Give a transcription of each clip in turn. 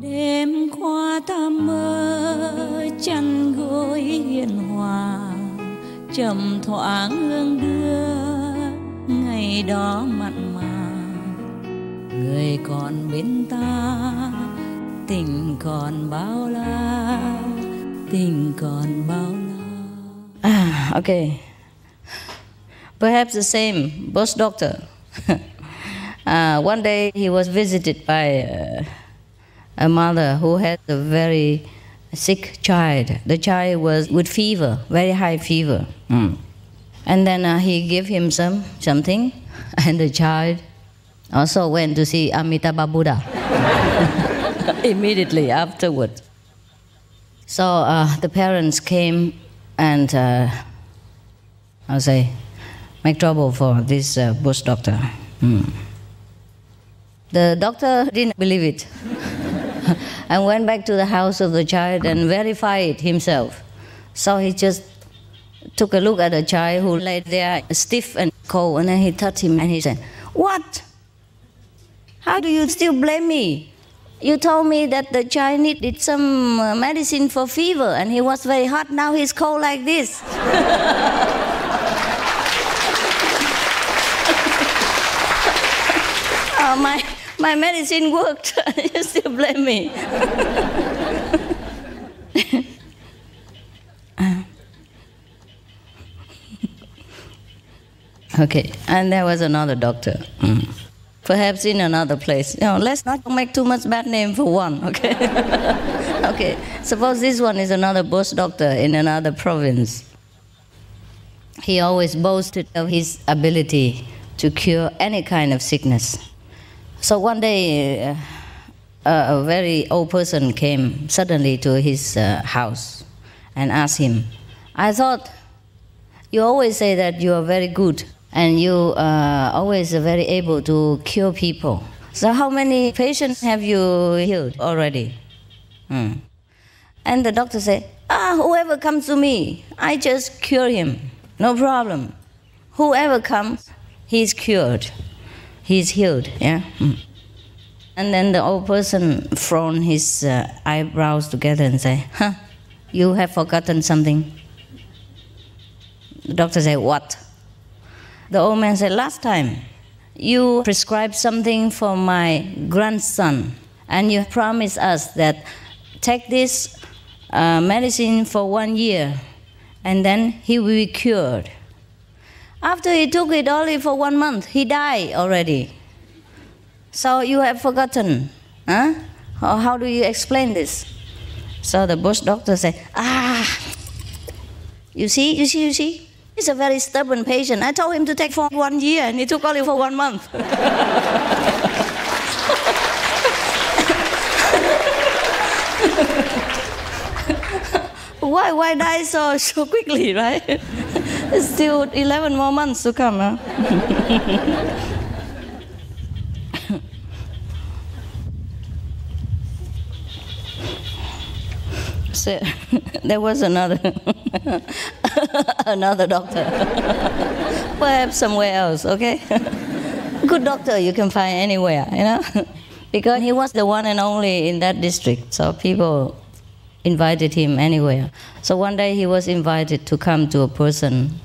Đêm qua ta mơ chăn gối hiền hòa, trầm thoáng hương đưa ngày đó mặn mà. Người còn bên ta, tình còn bao la, tình còn bao la. Okay. Perhaps the same, both doctor. One day he was visited by a mother who had a very sick child. The child was with fever, very high fever. And then he gave him something, and the child also went to see Amitabha Buddha immediately afterwards. So the parents came and, I'll say, make trouble for this bush doctor. The doctor didn't believe it and went back to the house of the child and verified it himself. So he just took a look at the child who lay there stiff and cold, and then he touched him and he said, "What? How do you still blame me? You told me that the child needed some medicine for fever and he was very hot, now he's cold like this." Oh, my medicine worked. You still blame me. Okay, and there was another doctor. Perhaps in another place. Let's not make too much bad name for one, okay? Okay, suppose this one is another bush doctor in another province. He always boasted of his ability to cure any kind of sickness. So one day, a very old person came suddenly to his house and asked him, "I thought you always say that you are very good and you are always very able to cure people. So how many patients have you healed already?" And the doctor said, "Whoever comes to me, I just cure him. No problem. Whoever comes, he's cured. He's healed." Yeah. And then the old person frowned his eyebrows together and said, "You have forgotten something." The doctor said, "What?" The old man said, "Last time, you prescribed something for my grandson, and you promised us that take this medicine for 1 year, and then he will be cured. After he took it only for 1 month, he died already. So you have forgotten. Huh? How do you explain this?" So the bush doctor said, You see? He's a very stubborn patient. I told him to take for 1 year, and he took only for 1 month. Why die so quickly, right? It's still 11 more months to come, huh? So, there was another doctor, perhaps somewhere else, okay? Good doctor you can find anywhere, because he was the one and only in that district, so people invited him anywhere. So one day he was invited to come to a person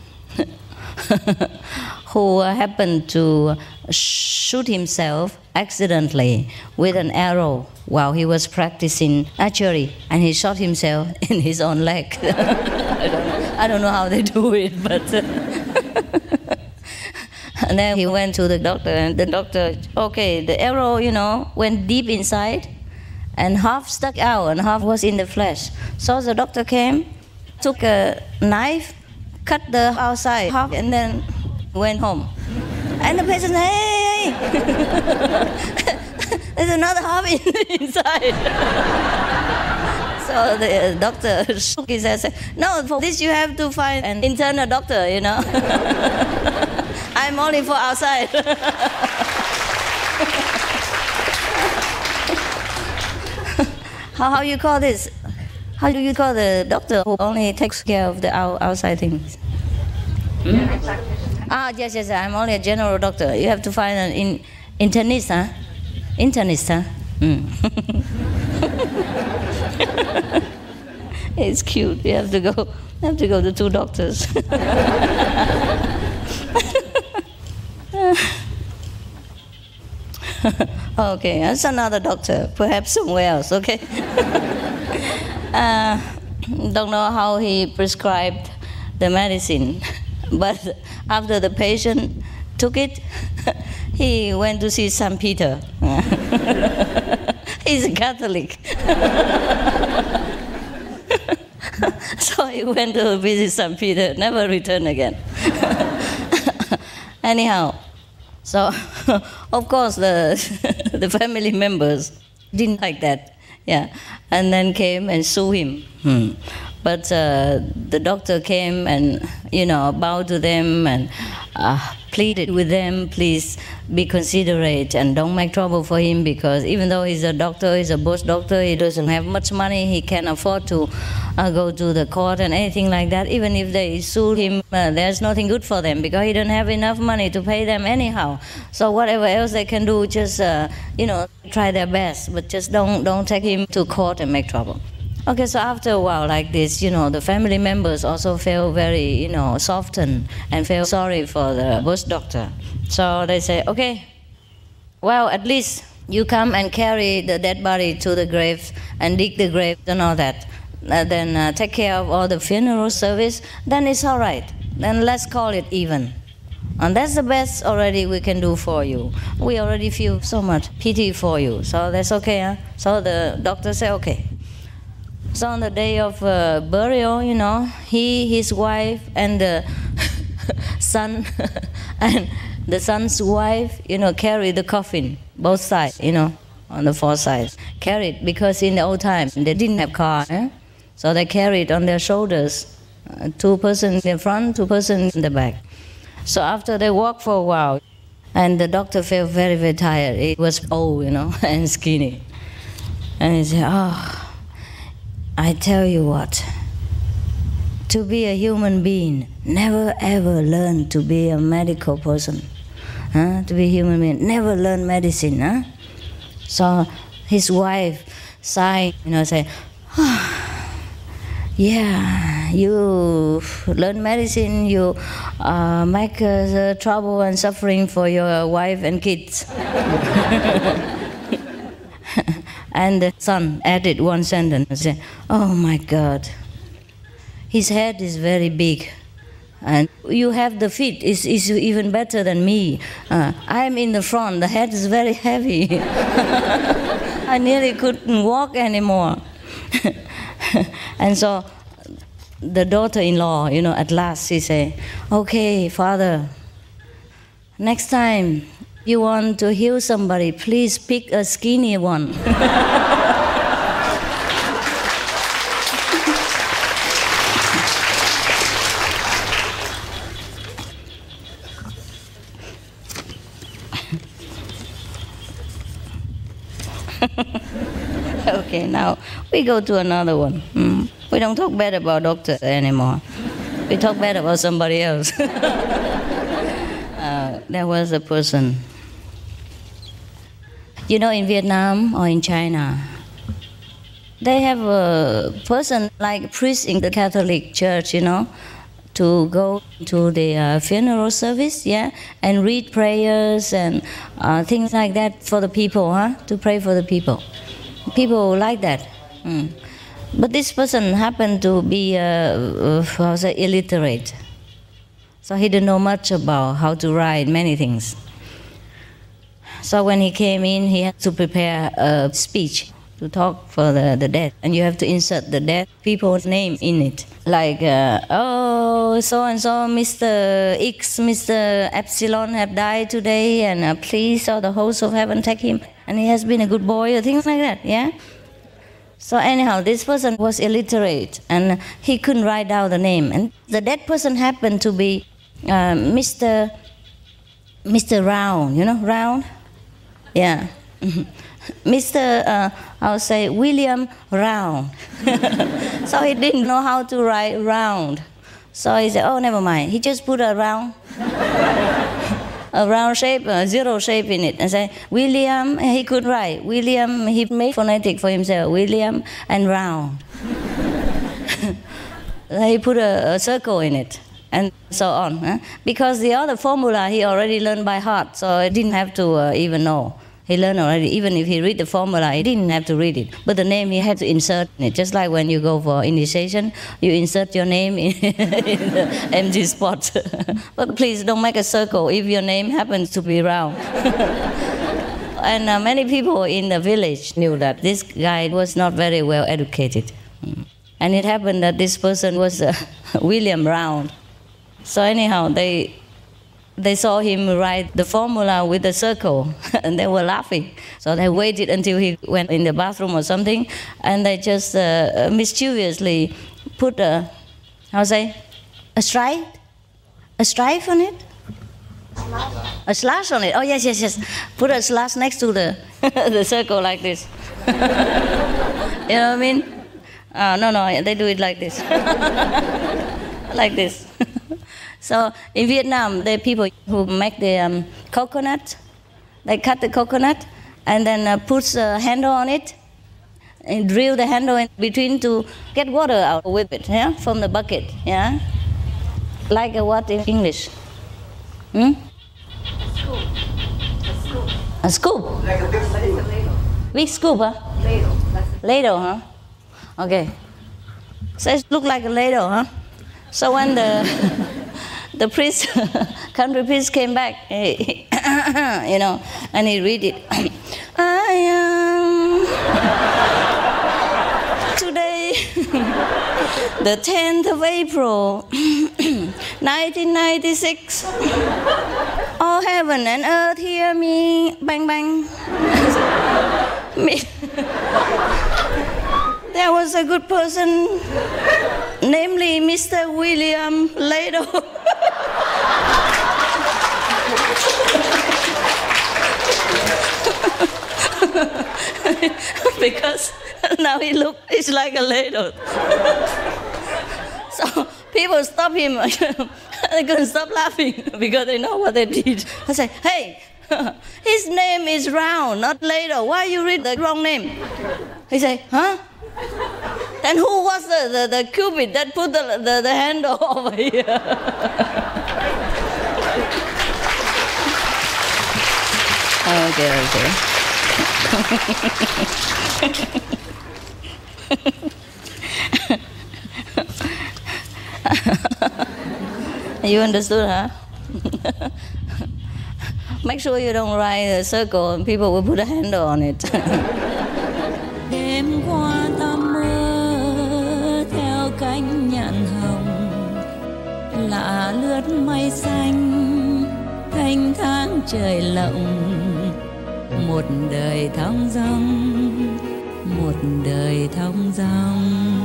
who happened to shoot himself accidentally with an arrow while he was practicing archery, and he shot himself in his own leg. I don't know how they do it, but and then he went to the doctor, and the doctor, okay, the arrow, went deep inside, and half stuck out and half was in the flesh. So the doctor came, took a knife, cut the outside half, and then went home. And the patient said, "Hey, there's another half inside." So the doctor shook his head and said, "No, for this you have to find an internal doctor, I'm only for outside." How you call this? How do you call the doctor who only takes care of the outside things? Yes, I'm only a general doctor. You have to find an internist, huh? Internist, huh? It's cute. You have to go to 2 doctors. Okay, that's another doctor, perhaps somewhere else, okay? Don't know how he prescribed the medicine, but after the patient took it, he went to see St. Peter. He's a Catholic. So he went to visit St. Peter, never returned again. Anyhow, so of course the family members didn't like that, yeah, and then came and sued him. But the doctor came and bowed to them and pleaded with them, please be considerate and don't make trouble for him, because even though he's a doctor, he's a bush doctor, he doesn't have much money, he can't afford to go to the court and anything like that. Even if they sue him, there's nothing good for them because he don't have enough money to pay them anyhow. So whatever else they can do, just try their best, but just don't take him to court and make trouble. Okay, so after a while like this, the family members also felt very, softened and felt sorry for the bush doctor. So they say, okay, well, at least you come and carry the dead body to the grave and dig the grave and all that. Then take care of all the funeral service, then it's all right. Then let's call it even. And that's the best already we can do for you. We already feel so much pity for you. So that's okay, huh? So the doctor said, okay. So on the day of burial, he, his wife, and the son, and the son's wife, carried the coffin, both sides, on the 4 sides. Carried, because in the old times, they didn't have car. So they carried on their shoulders, 2 persons in the front, 2 persons in the back. So after they walked for a while, and the doctor felt very, very tired. He was old, and skinny. And he said, oh, I tell you what, to be a human being, never ever learn to be a medical person. To be a human being, never learn medicine. So his wife sighed, say, oh, yeah, you learn medicine, you make trouble and suffering for your wife and kids. And the son added one sentence and said, oh my God, his head is very big. And you have the feet, is even better than me. I'm in the front, the head is very heavy. I nearly couldn't walk anymore. And so the daughter-in-law, at last she said, okay, father, next time you want to heal somebody, please pick a skinny one. Okay, now we go to another one. We don't talk bad about doctors anymore. We talk bad about somebody else. There was a person. In Vietnam or in China, they have a person like priest in the Catholic Church, to go to the funeral service, and read prayers and things like that for the people, to pray for the people. People like that. But this person happened to be illiterate. So he didn't know much about how to write many things. So when he came in, he had to prepare a speech to talk for the dead. And you have to insert the dead people's name in it. Like, oh, so-and-so, Mr. X, Mr. Epsilon have died today, and please, all the hosts of heaven take him. And he has been a good boy, or things like that, yeah? So anyhow, this person was illiterate, and he couldn't write down the name. And the dead person happened to be Mr. Round, Round? Yeah. Mr. I'll say William Round. So he didn't know how to write round. So he said, oh, never mind. He just put a round shape, a zero shape in it, and say, William, he could write. William, he made phonetic for himself, William and Round. he put a circle in it, and so on. Because the other formula he already learned by heart, so he didn't have to even know. He learned already. Even if he read the formula, he didn't have to read it. But the name he had to insert in it. Just like when you go for initiation, you insert your name in the empty spot. But please don't make a circle if your name happens to be round. And many people in the village knew that this guy was not very well educated. And it happened that this person was William Round. So anyhow, they saw him write the formula with a circle, and they were laughing. So they waited until he went in the bathroom or something, and they just mischievously put a stripe on it? A slash on it. Oh, yes. Put a slash next to the, the circle like this. You know what I mean? No, they do it like this. Like this. So in Vietnam, there are people who make the coconut. They cut the coconut and then put a handle on it and drill the handle in between to get water out with it, yeah, from the bucket, yeah. Like what in English? A scoop. Like a big scoop. Big scoop, huh? Ladle. Ladle, huh? Okay. So it looked like a ladle, huh? So when the priest, country priest came back, you know, and he read it. I am today, the 10th of April, 1996. Oh, heaven and earth, hear me, bang, bang. There was a good person, namely Mr. William Ladle. Because now it's like a ladle. So people stop him. They couldn't stop laughing because they know what they did. I say, hey, his name is Round, not Ladle. Why you read the wrong name? He say, huh? Then who was the cupid that put the handle over here? Okay. You understood, huh? Make sure you don't write a circle and people will put a handle on it. Đêm qua ta mơ theo cánh nhạn hồng, lạ lướt mây xanh, thanh thang trời lộng, một đời thong dong, một đời thong dong.